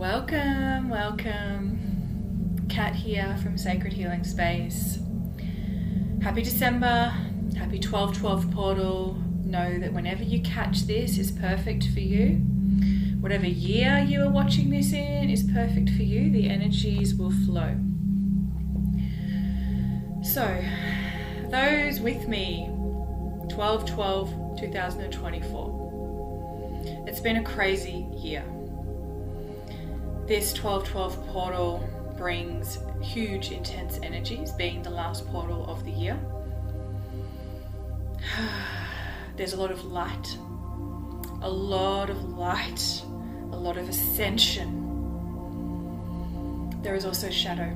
Welcome. Kat here from Sacred Healing Space. Happy December, happy 12/12 portal. Know that whenever you catch this is perfect for you. Whatever year you are watching this in is perfect for you. The energies will flow. So, those with me, 12/12/2024. It's been a crazy year. This 12/12 portal brings huge, intense energies, being the last portal of the year. There's a lot of light, a lot of ascension. There is also shadow.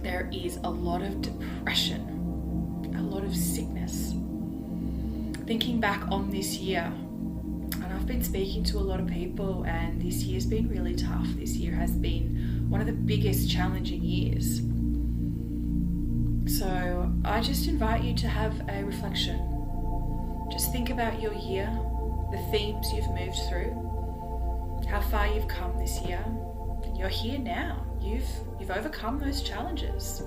There is a lot of depression, a lot of sickness. Thinking back on this year, and I've been speaking to a lot of people, and this year's been really tough. This year has been one of the biggest challenging years. So I just invite you to have a reflection. Just think about your year, the themes you've moved through, how far you've come this year, and you're here now. You've overcome those challenges.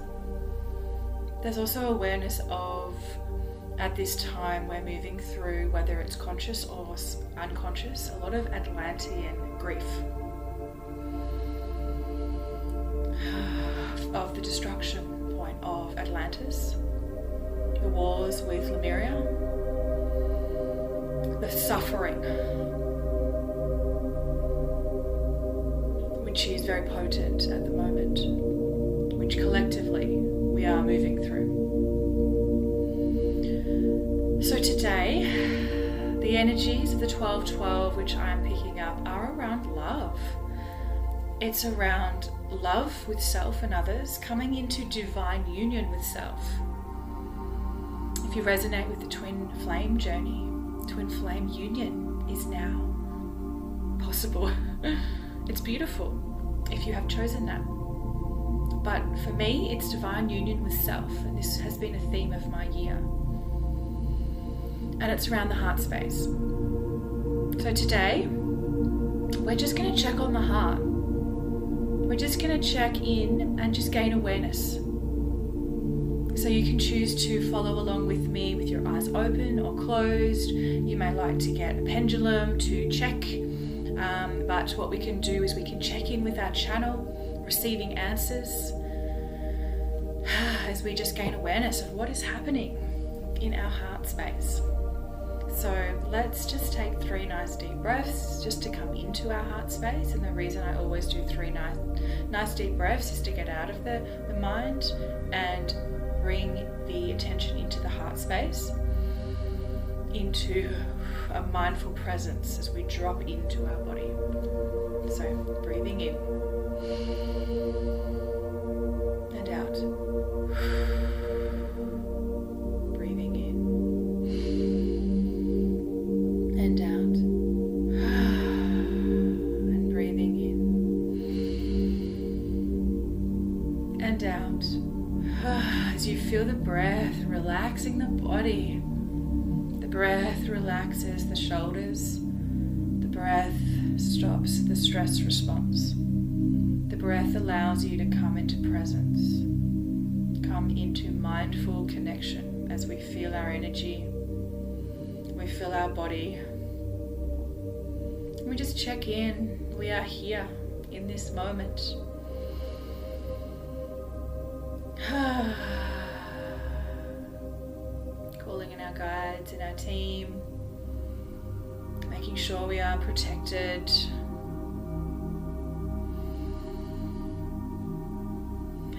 There's also awareness of, at this time we're moving through, whether it's conscious or unconscious, a lot of Atlantean grief of the destruction point of Atlantis, the wars with Lemuria, the suffering, which is very potent at the moment, which collectively we are moving through. So today, the energies of the 12/12 which I am picking up are around love. It's around love with self and others, coming into divine union with self. If you resonate with the twin flame journey, twin flame union is now possible. It's beautiful if you have chosen that. But for me, it's divine union with self, and this has been a theme of my year. And it's around the heart space. So today, we're just going to check on the heart. We're just going to check in and just gain awareness. So you can choose to follow along with me with your eyes open or closed. You may like to get a pendulum to check. But what we can do is we can check in with our channel, receiving answers, as we just gain awareness of what is happening in our heart space. So let's just take 3 nice deep breaths just to come into our heart space. And the reason I always do 3 nice deep breaths is to get out of the mind and bring the attention into the heart space, into a mindful presence as we drop into our body. So breathing in and out. Breathing in and out. And breathing in and out. As you feel the breath relaxing the body. The breath relaxes the shoulders. The breath stops the stress response. The breath allows you to come into presence, come into mindful connection as we feel our energy, we feel our body. We just check in. We are here in this moment. Calling in our guides and our team, making sure we are protected.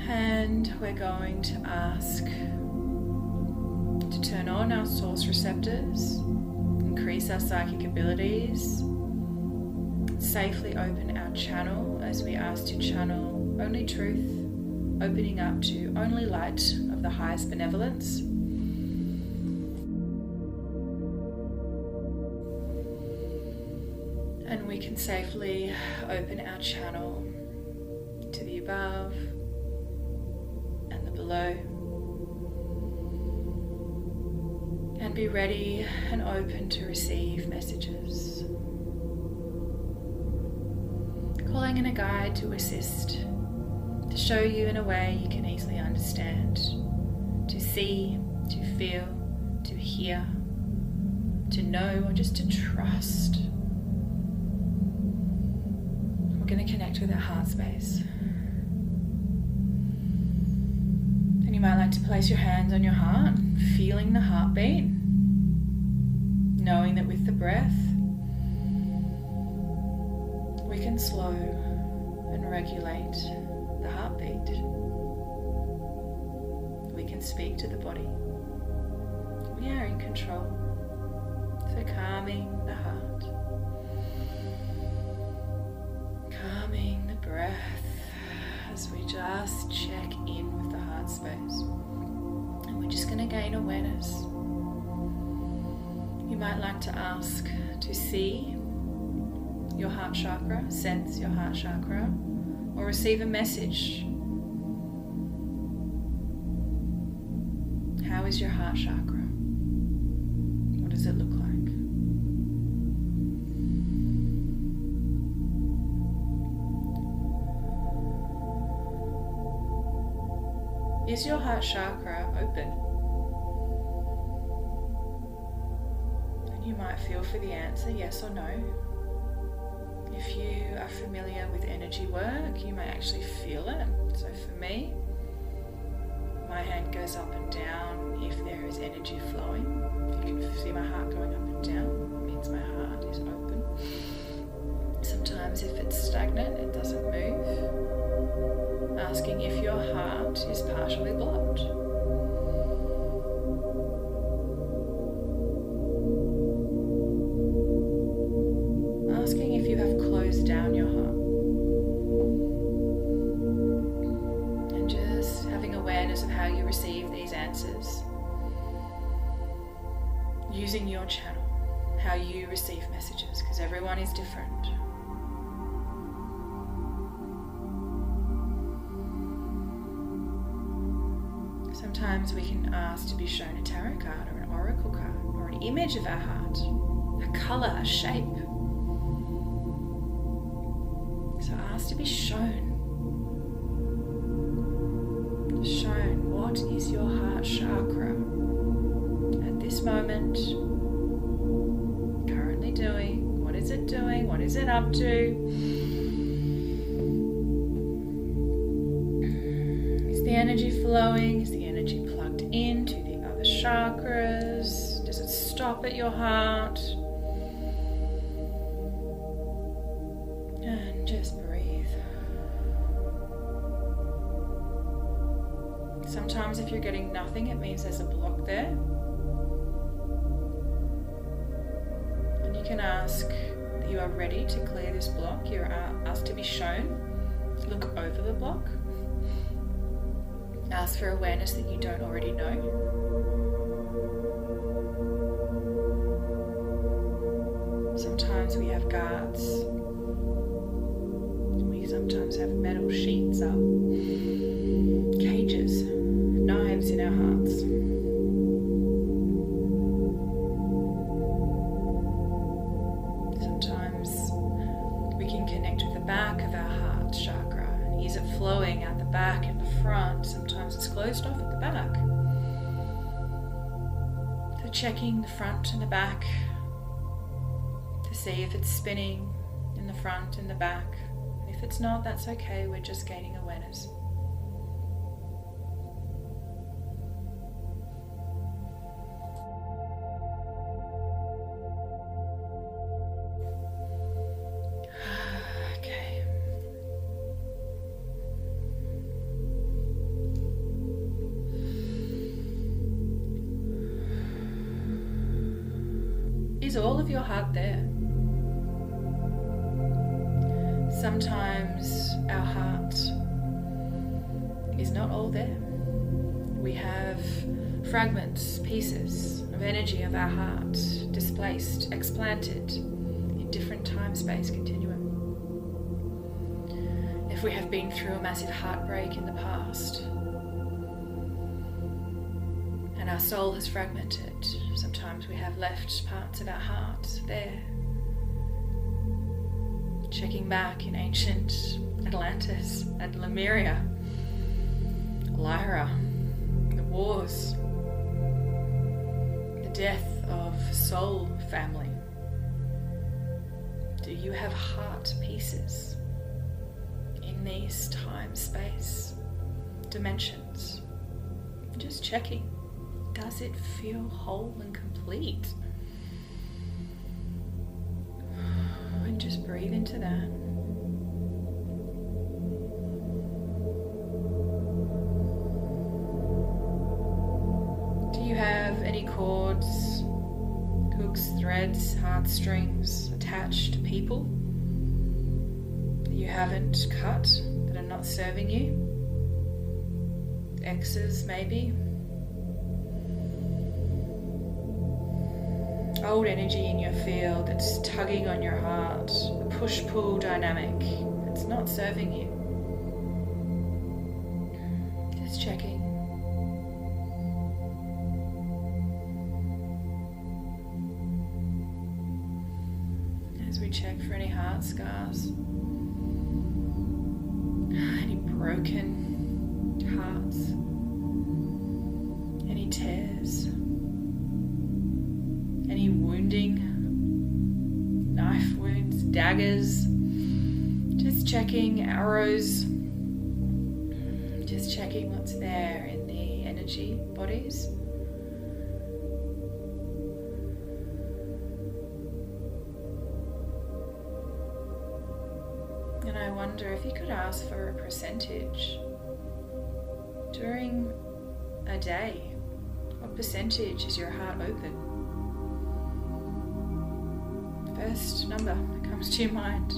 And we're going to ask to turn on our source receptors, increase our psychic abilities, safely open our channel as we ask to channel only truth, opening up to only light of the highest benevolence. And we can safely open our channel to the above and the below. And be ready and open to receive messages. calling in a guide to assist, to show you in a way you can easily understand, to see, to feel, to hear, to know, or just to trust. We're going to connect with our heart space. And you might like to place your hands on your heart, feeling the heartbeat, knowing that with the breath, we can slow and regulate the heartbeat. We can speak to the body. We are in control. So calming the heart, calming the breath as we just check in with the heart space. And we're just going to gain awareness. You might like to ask to see your heart chakra, sense your heart chakra, or receive a message. How is your heart chakra? What does it look like? Is your heart chakra open? And you might feel for the answer, yes or no. If you are familiar with energy work, you may actually feel it. So for me, my hand goes up and down if there is energy flowing. If you can see my heart going up and down, it means my heart is open. Sometimes if it's stagnant, it doesn't move. Asking if your heart is partially blocked. Asking if you have closed down your heart. And just having awareness of how you receive these answers. Using your channel, how you receive messages, because everyone is different. Sometimes we can ask to be shown a tarot card or an oracle card or an image of our heart, a colour, a shape. So ask to be shown. Shown what is your heart chakra at this moment currently doing. What is it doing? What is it up to? Is the energy flowing? Is the energy plugged into the other chakras? Does it stop at your heart? And just breathe. Sometimes if you're getting nothing, it means there's a block there. And you can ask that you are ready to clear this block. You're asked to be shown. Look over the block. Ask for awareness that you don't already know. Sometimes we have guards. We sometimes have metal sheets up, cages, knives in our hearts. Sometimes we can connect with the back of our heart chakra. Is it flowing out the back and the front? Sometimes it's closed off at the back. So checking the front and the back to see if it's spinning in the front and the back. And if it's not, that's okay. We're just gaining awareness. Is all of your heart there? Sometimes our heart is not all there. We have fragments, pieces of energy of our heart displaced, explanted in different time-space continuum. If we have been through a massive heartbreak in the past, and our soul has fragmented, sometimes we have left parts of our heart there, Checking back in ancient Atlantis and Lemuria, Lyra, the wars, the death of soul family. Do you have heart pieces in these time-space dimensions? Just checking. Does it feel whole and complete? And just breathe into that. Do you have any cords, hooks, threads, heartstrings attached to people that you haven't cut, that are not serving you? Exes, maybe? Old energy in your field that's tugging on your heart, a push-pull dynamic that's not serving you. Just checking. As we check for any heart scars, any broken hearts, any tears, any wounding, knife wounds, daggers, just checking arrows, just checking what's there in the energy bodies. And I wonder if you could ask for a percentage during a day. What percentage is your heart open? First number that comes to your mind.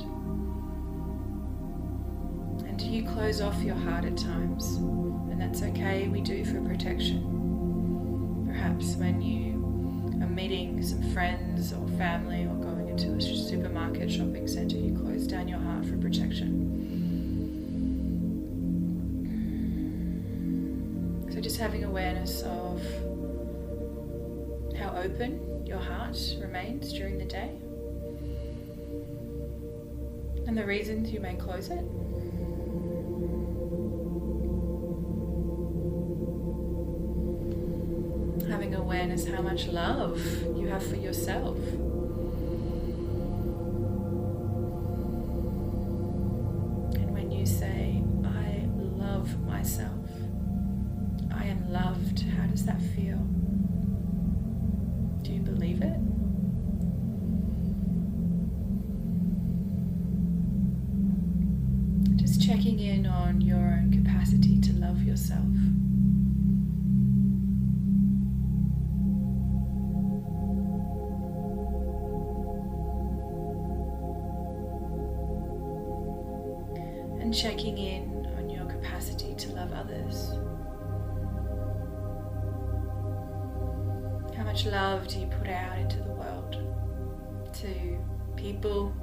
And do you close off your heart at times? And that's okay, we do for protection. Perhaps when you are meeting some friends or family or going into a supermarket, shopping centre, you close down your heart for protection. So just having awareness of how open your heart remains during the day. And the reasons you may close it. Having awareness how much love you have for yourself. And when you say, I love myself, I am loved, how does that feel? Do you believe it? Checking in on your own capacity to love yourself. And checking in on your capacity to love others. How much love do you put out into the world? To people,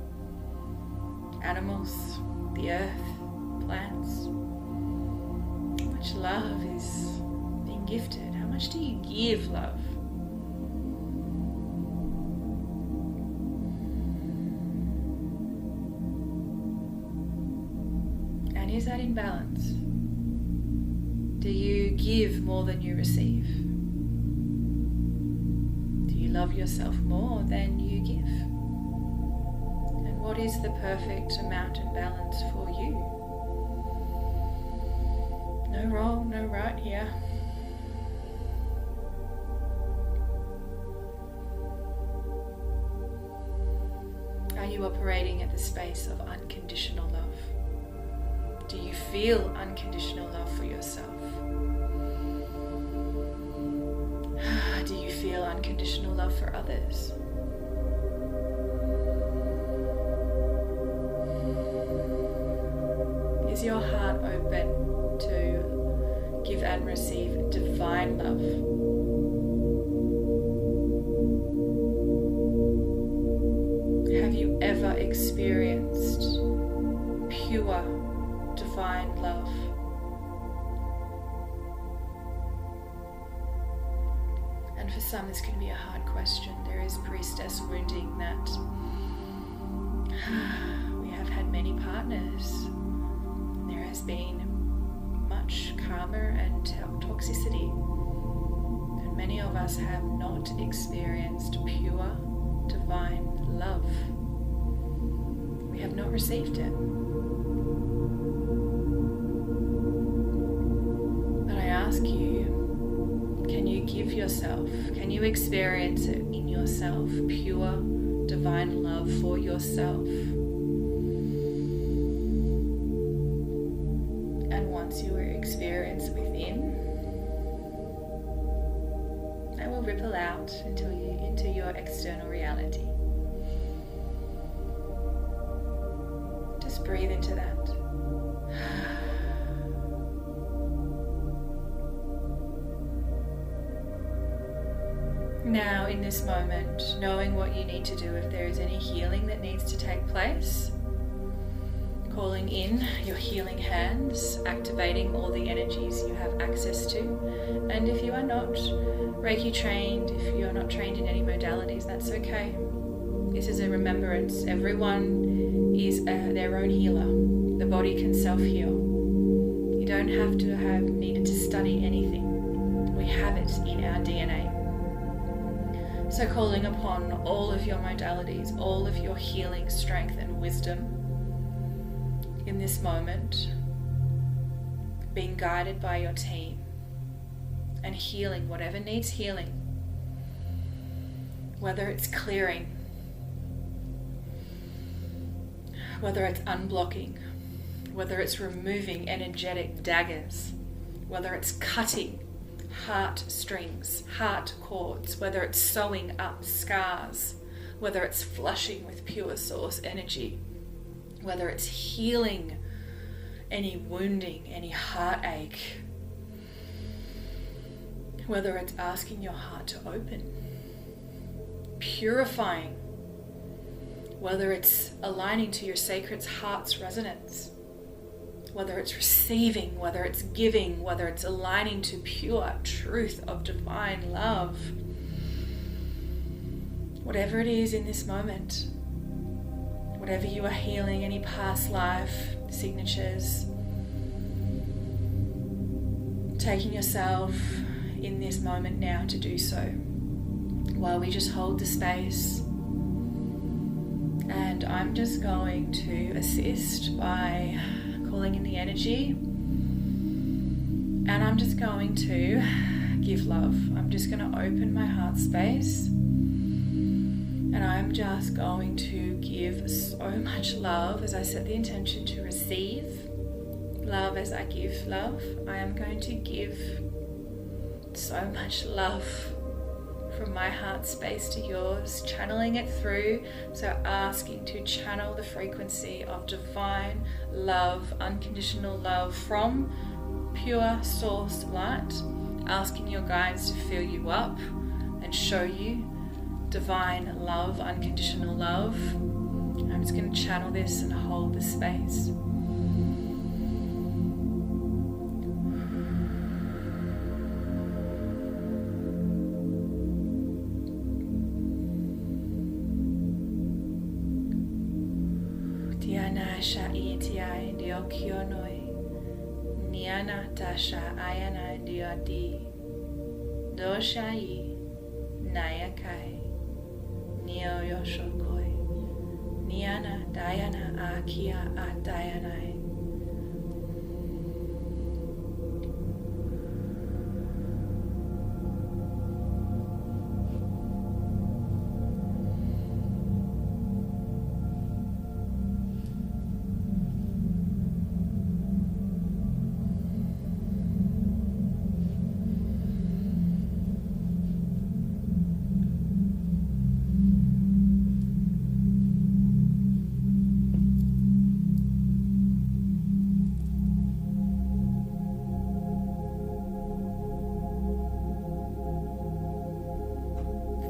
animals, the earth, plants? How much love is being gifted? How much do you give love? And is that in balance? Do you give more than you receive? Do you love yourself more than you give? And what is the perfect amount and balance for you? No wrong, no right here. Are you operating at the space of unconditional love? Do you feel unconditional love for yourself? Do you feel unconditional love for others? Is your heart open to give and receive divine love? Have you ever experienced pure divine love? And for some this can be a hard question. There is priestess wounding that we have partners, there has been much karma and toxicity, and many of us have not experienced pure divine love. We have not received it. But I ask you, can you give yourself, can you experience it in yourself, pure divine love for yourself? And once you experience within, it will ripple out into your external reality. Just breathe into that. Now, in this moment, knowing what you need to do, if there is any healing that needs to take place, calling in your healing hands, activating all the energies you have access to. And if you are not Reiki trained, if you are not trained in any modalities, that's okay. This is a remembrance. Everyone is their own healer. The body can self-heal. You don't have to have needed to study anything. We have it in our DNA. So calling upon all of your modalities, all of your healing strength and wisdom in this moment, being guided by your team and healing whatever needs healing, whether it's clearing, whether it's unblocking, whether it's removing energetic daggers, whether it's cutting heart strings, heart cords, whether it's sewing up scars, whether it's flushing with pure source energy, whether it's healing any wounding, any heartache, whether it's asking your heart to open, purifying, whether it's aligning to your sacred heart's resonance, whether it's receiving, whether it's giving, whether it's aligning to pure truth of divine love. Whatever it is in this moment, whatever you are healing, any past life signatures, taking yourself in this moment now to do so, while we just hold the space. And I'm just going to assist by calling in the energy, and I'm just going to give love. I'm just going to open my heart space, and I'm just going to give so much love as I set the intention to receive love. As I give love, I am going to give so much love from my heart space to yours, channeling it through. So asking to channel the frequency of divine love, unconditional love from pure source light, asking your guides to fill you up and show you divine love, unconditional love. I'm just going to channel this and hold the space. Diana Sha'i Tiai Diokionoi Niana Tasha Ayana Diodi Doshai Nayakai Neo Yoshokoi Niana Diana Akia Atayanai.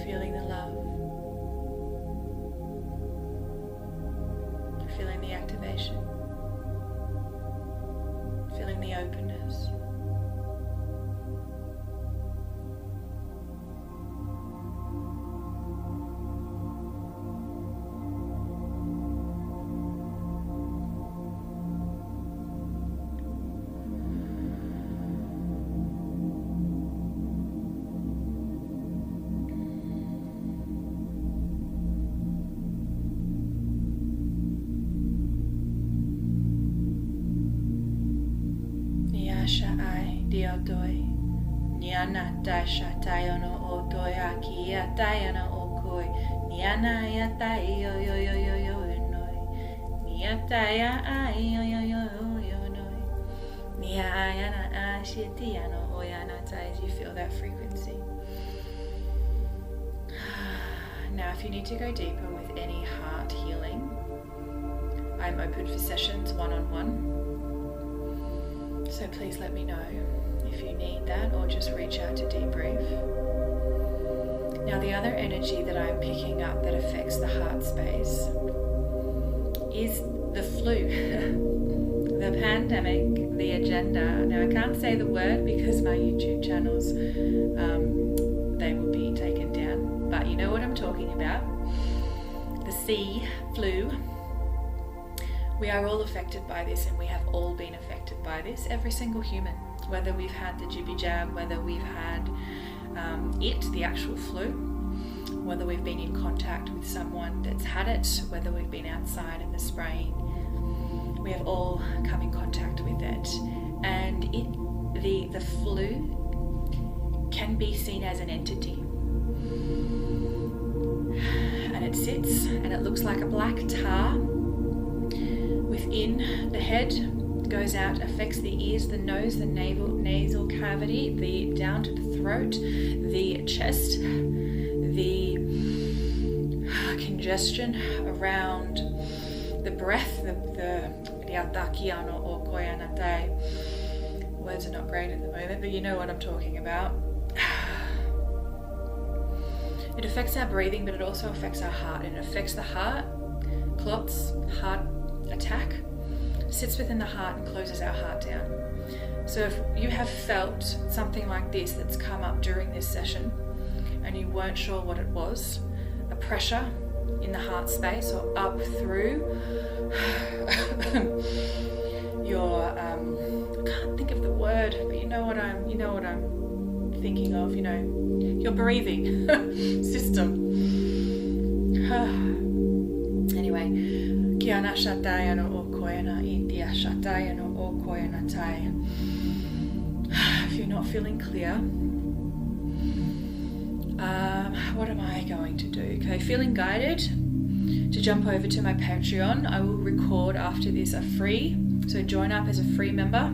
Feeling the love, feeling the activation, feeling the openness. Sha'ai Diotoi. Niana Dasha Tayono Otoi Aki Atayana Okoi. Niana Yatai yo yo yo yo yo noi. Niataya ai yo yo yo yo noi. Niayana Ashitiano Oyana Tai as you feel that frequency. Now if you need to go deeper with any heart healing, I'm open for sessions one-on-one. So please let me know if you need that or just reach out to debrief. Now the other energy that I'm picking up that affects the heart space is the flu, the pandemic, the agenda. Now I can't say the word because my YouTube channels, they will be taken down, but you know what I'm talking about. The C, flu. We are all affected by this, and we have all been affected by this, every single human, whether we've had the jibby jab, whether we've had the actual flu, whether we've been in contact with someone that's had it, whether we've been outside in the spraying. We have all come in contact with it, and the flu can be seen as an entity, and it sits and it looks like a black tar within the head, goes out, affects the ears, the nose, the nasal cavity, the down to the throat, the chest, the congestion around the breath, the riatakiano or koyanatai. Words are not great at the moment, but you know what I'm talking about. It affects our breathing, but it also affects our heart, and it affects the heart, clots, heart attack, sits within the heart and closes our heart down. So if you have felt something like this that's come up during this session and you weren't sure what it was, a pressure in the heart space or up through your I can't think of the word, but you know what I'm thinking of, your breathing system. Anyway, Kiana Shatayano O Koyana India Shatayano O Koyana Tai. If you're not feeling clear, what am I going to do? Okay, feeling guided to jump over to my Patreon. I will record after this a free, so join up as a free member,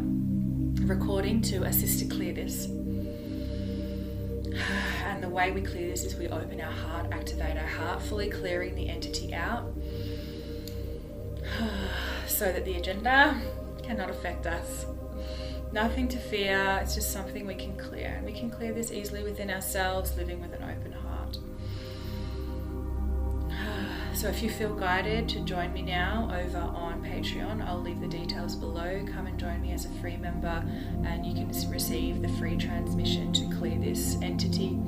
recording to assist to clear this. And the way we clear this is we open our heart, activate our heart, fully clearing the entity out, so that the agenda cannot affect us. Nothing to fear, it's just something we can clear. And we can clear this easily within ourselves, living with an open heart. So if you feel guided to join me now over on Patreon, I'll leave the details below. Come and join me as a free member, and you can receive the free transmission to clear this entity,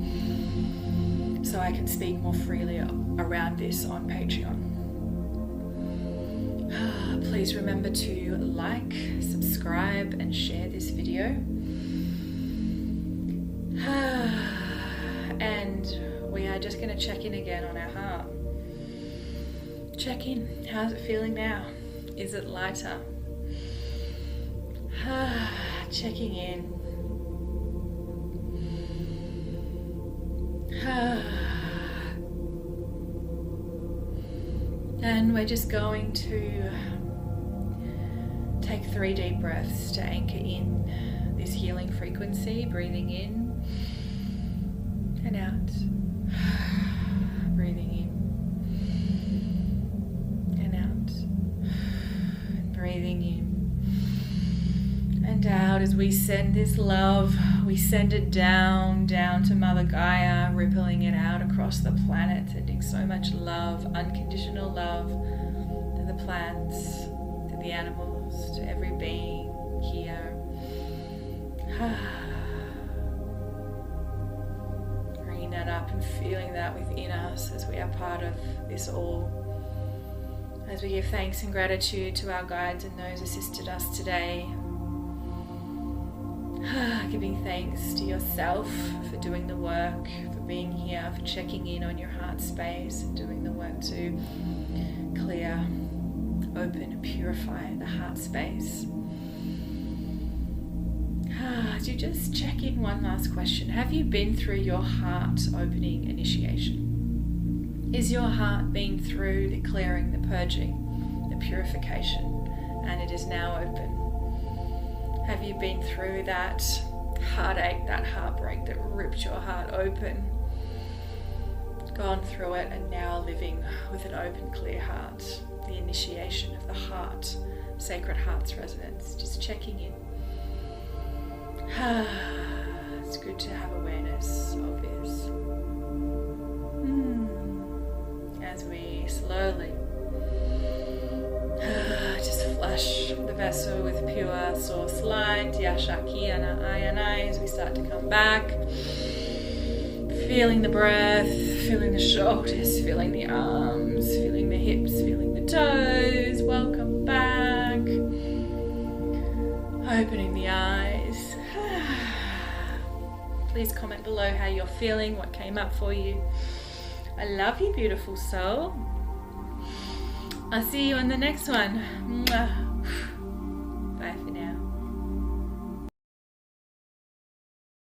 so I can speak more freely around this on Patreon. Please remember to like, subscribe, and share this video. And we are just going to check in again on our heart. Check in. How's it feeling now? Is it lighter? Checking in. And we're just going to take 3 deep breaths to anchor in this healing frequency, breathing in and out, breathing in and out, breathing in and out. As we send this love, we send it down to Mother Gaia, rippling it out across the planet, sending so much love, unconditional love to the plants, to the animals, to every being here. Bringing that up and feeling that within us as we are part of this all. As we give thanks and gratitude to our guides and those assisted us today. Giving thanks to yourself for doing the work, for being here, for checking in on your heart space and doing the work to clear, open and purify the heart space. Do just check in one last question. Have you been through your heart opening initiation? Is your heart been through the clearing, the purging, the purification, and it is now open? Have you been through that heartache, that heartbreak that ripped your heart open, gone through it, and now living with an open, clear heart? The initiation of the heart, Sacred Heart's resonance, just checking in. It's good to have awareness of this. As we slowly just flush the vessel with pure source light, Yashaki and Ayanai, as we start to come back. Feeling the breath, feeling the shoulders, feeling the arms, feeling the hips, feeling the toes. Welcome back. Opening the eyes. Please comment below how you're feeling, what came up for you. I love you, beautiful soul. I'll see you on the next one. Bye for now.